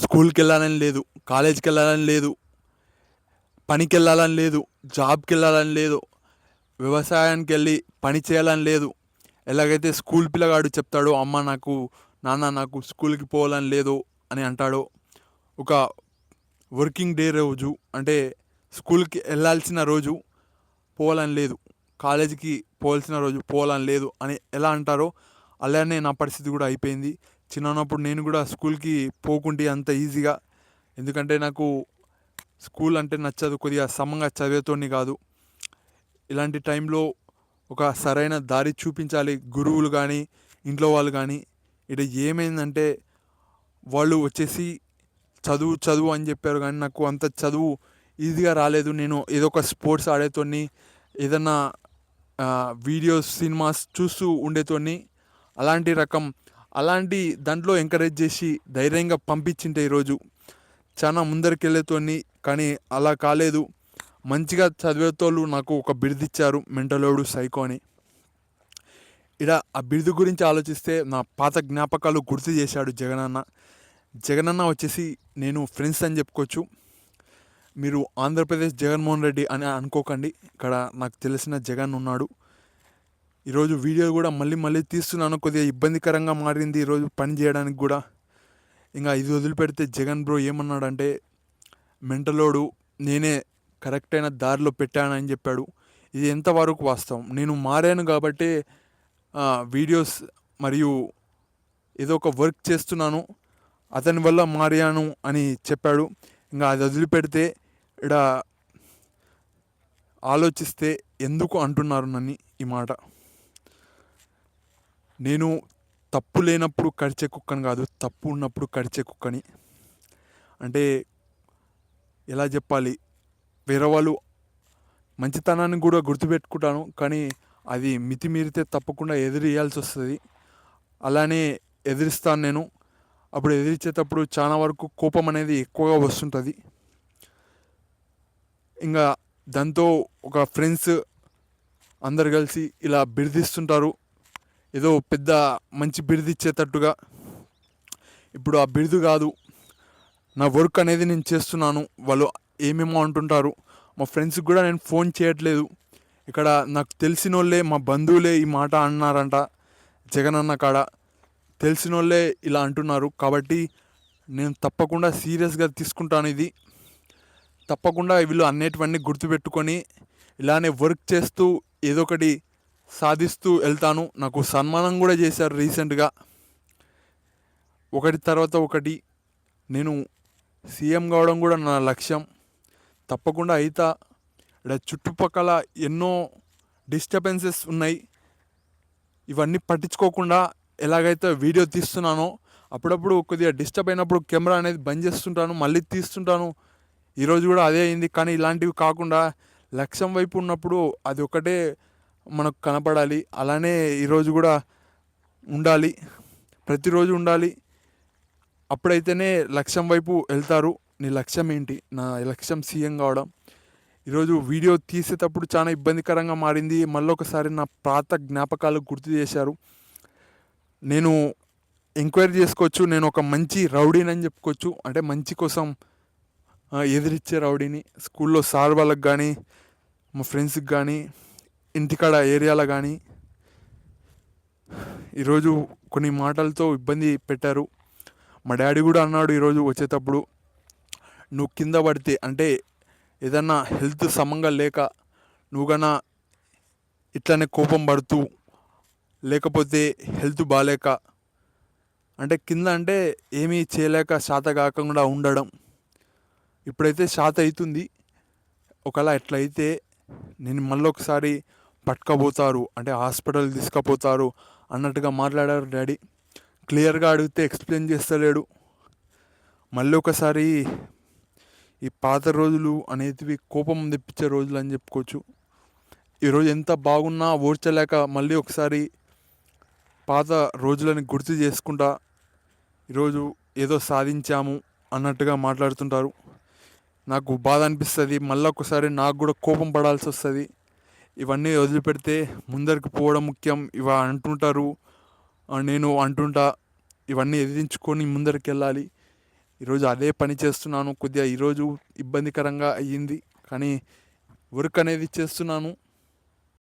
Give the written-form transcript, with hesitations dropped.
స్కూల్కి వెళ్ళాలని లేదు, కాలేజీకి వెళ్ళాలని లేదు, పనికి వెళ్ళాలని లేదు, జాబ్కి వెళ్ళాలని లేదు, వ్యవసాయానికి వెళ్ళి పని చేయాలని లేదు. ఎలాగైతే స్కూల్ పిల్లగాడు చెప్తాడో, అమ్మ నాకు, నాన్న నాకు స్కూల్కి పోవాలని లేదు అని అంటాడో, ఒక వర్కింగ్ డే రోజు అంటే స్కూల్కి వెళ్ళాల్సిన రోజు పోవాలని లేదు, కాలేజీకి పోవాల్సిన రోజు పోవాలని లేదు అని ఎలా అంటారో అలానే నా పరిస్థితి కూడా అయిపోయింది. చిన్నప్పుడు నేను కూడా స్కూల్కి పోకుంటే అంత ఈజీగా, ఎందుకంటే నాకు స్కూల్ అంటే నచ్చదు, కొద్దిగా సమంగా చదివేతోని కాదు. ఇలాంటి టైంలో ఒక సరైన దారి చూపించాలి గురువులు కానీ, ఇంట్లో వాళ్ళు కానీ. ఇది ఏమైందంటే వాళ్ళు వచ్చేసి చదువు చదువు అని చెప్పారు, కానీ నాకు అంత చదువు ఈజీగా రాలేదు. నేను ఏదో ఒక స్పోర్ట్స్ ఆడేతోని, ఏదన్నా వీడియోస్ సినిమాస్ చూస్తూ ఉండేతోని. అలాంటి రకం అలాంటి దాంట్లో ఎంకరేజ్ చేసి ధైర్యంగా పంపించింటే ఈరోజు చాలా ముందరికి వెళ్ళేతోని. కానీ అలా కాలేదు. మంచిగా చదివేతోళ్ళు నాకు ఒక బిరుదిచ్చారు, మెంటలోడు సైకో అని. ఇలా ఆ బిరుదు గురించి ఆలోచిస్తే నా పాత జ్ఞాపకాలు గుర్తు చేశాడు జగనన్న. జగనన్న వచ్చేసి నేను ఫ్రెండ్స్ అని చెప్పుకోవచ్చు. మీరు ఆంధ్రప్రదేశ్ జగన్మోహన్ రెడ్డి అని అనుకోకండి, ఇక్కడ నాకు తెలిసిన జగన్ ఉన్నాడు. ఈరోజు వీడియో కూడా మళ్ళీ మళ్ళీ తీస్తున్నాను, కొద్దిగా ఇబ్బందికరంగా మారింది ఈరోజు పని చేయడానికి కూడా. ఇంకా ఇది వదిలిపెడితే జగన్ బ్రో ఏమన్నాడంటే, మెంటలోడు నేనే కరెక్ట్ అయిన దారిలో పెట్టానని చెప్పాడు. ఇది ఎంతవరకు వాస్తవం? నేను మారాను కాబట్టి వీడియోస్ మరియు ఏదో ఒక వర్క్ చేస్తున్నాను, అతని వల్ల మారాను అని చెప్పాడు. ఇంకా అది వదిలిపెడితే ఇక్కడ ఆలోచిస్తే ఎందుకు అంటున్నారు నన్ను ఈ మాట? నేను తప్పు లేనప్పుడు కరిచే కుక్కని కాదు, తప్పు ఉన్నప్పుడు కరిచే కుక్కని. అంటే ఎలా చెప్పాలి, వేరే వాళ్ళు మంచితనాన్ని కూడా గుర్తుపెట్టుకుంటాను, కానీ అది మితిమీరితే తప్పకుండా ఎదిరియాల్సి వస్తుంది. అలానే ఎదిరిస్తాను నేను. అప్పుడు ఎదిరించేటప్పుడు చాలా వరకు కోపం అనేది ఎక్కువగా వస్తుంటుంది. ఇంకా దాంతో ఒక ఫ్రెండ్స్ అందరు కలిసి ఇలా బిరుదిస్తుంటారు, ఏదో పెద్ద మంచి బిరుదిచ్చేటట్టుగా. ఇప్పుడు ఆ బిరుదు కాదు, నా వర్క్ అనేది నేను చేస్తున్నాను. వాళ్ళు ఏమేమో అంటుంటారు. మా ఫ్రెండ్స్కి కూడా నేను ఫోన్ చేయట్లేదు. ఇక్కడ నాకు తెలిసిన వాళ్ళే, మా బంధువులే ఈ మాట అన్నారంట జగనన్న కాడ. తెలిసిన వాళ్ళే ఇలా అంటున్నారు కాబట్టి నేను తప్పకుండా సీరియస్గా తీసుకుంటాను. ఇది తప్పకుండా వీళ్ళు అన్నిటివన్నీ గుర్తుపెట్టుకొని ఇలానే వర్క్ చేస్తూ ఏదో ఒకటి సాధిస్తూ వెళ్తాను. నాకు సన్మానం కూడా చేశారు రీసెంట్గా, ఒకటి తర్వాత ఒకటి. నేను సీఎం కావడం కూడా నా లక్ష్యం, తప్పకుండా అయితా. ఇక్కడ చుట్టుపక్కల ఎన్నో డిస్టర్బెన్సెస్ ఉన్నాయి, ఇవన్నీ పట్టించుకోకుండా ఎలాగైతే వీడియో తీస్తున్నానో, అప్పుడప్పుడు కొద్దిగా డిస్టర్బ్ అయినప్పుడు కెమెరా అనేది బంద్ చేస్తుంటాను, మళ్ళీ తీస్తుంటాను. ఈరోజు కూడా అదే అయింది. కానీ ఇలాంటివి కాకుండా లక్ష్యం వైపు ఉన్నప్పుడు అది ఒకటే మనకు కనపడాలి. అలానే ఈరోజు కూడా ఉండాలి, ప్రతిరోజు ఉండాలి. అప్పుడైతేనే లక్ష్యం వైపు వెళ్తారు. నీ లక్ష్యం ఏంటి? నా లక్ష్యం సీఎం కావడం. ఈరోజు వీడియో తీసేటప్పుడు చాలా ఇబ్బందికరంగా మారింది. మళ్ళీ ఒకసారి నా పాత జ్ఞాపకాలు గుర్తు చేశారు. నేను ఎంక్వైరీ చేసుకోవచ్చు, నేను ఒక మంచి రౌడీని అని చెప్పుకోవచ్చు. అంటే మంచి కోసం ఎదిరిచ్చే రౌడీని. స్కూల్లో సార్ వాళ్ళకి కానీ, మా ఫ్రెండ్స్కి కానీ, ఇంటికాడ ఏరియాలో కానీ ఈరోజు కొన్ని మాటలతో ఇబ్బంది పెట్టారు. మా డాడీ కూడా అన్నాడు ఈరోజు వచ్చేటప్పుడు, నువ్వు కింద పడితే అంటే ఏదన్నా హెల్త్ సమంగా లేక నువ్వు కన్నా ఇట్లనే కోపం పడుతూ, లేకపోతే హెల్త్ బాగాలేక, అంటే కింద అంటే ఏమీ చేయలేక శాత కాకుండా ఉండడం. ఇప్పుడైతే శాత అవుతుంది. ఒకవేళ ఎట్లయితే నేను మళ్ళీ ఒకసారి పట్టుకపోతారు, అంటే హాస్పిటల్ తీసుకుపోతారు అన్నట్టుగా మాట్లాడారు డాడీ. క్లియర్గా అడిగితే ఎక్స్ప్లెయిన్ చేస్తలేడు. మళ్ళీ ఒకసారి ఈ పాత రోజులు అనేటివి కోపం తెప్పించే రోజులు అని చెప్పుకోవచ్చు. ఈరోజు ఎంత బాగున్నా ఓర్చలేక మళ్ళీ ఒకసారి పాత రోజులని గుర్తు చేసుకుంటా ఈరోజు ఏదో సాధించాము అన్నట్టుగా మాట్లాడుతుంటారు. నాకు బాధ అనిపిస్తుంది. మళ్ళీ ఒకసారి నాకు కూడా కోపం పడాల్సి వస్తుంది. ఇవన్నీ వదిలిపెడితే ముందరికి పోవడం ముఖ్యం. ఇవ అంటుంటారు, నేను అంటుంటా, ఇవన్నీ ఎదిరించుకొని ముందరికి వెళ్ళాలి. ఈరోజు అదే పని చేస్తున్నాను. కొద్దిగా ఈరోజు ఇబ్బందికరంగా అయ్యింది, కానీ వర్క్ అనేది చేస్తున్నాను.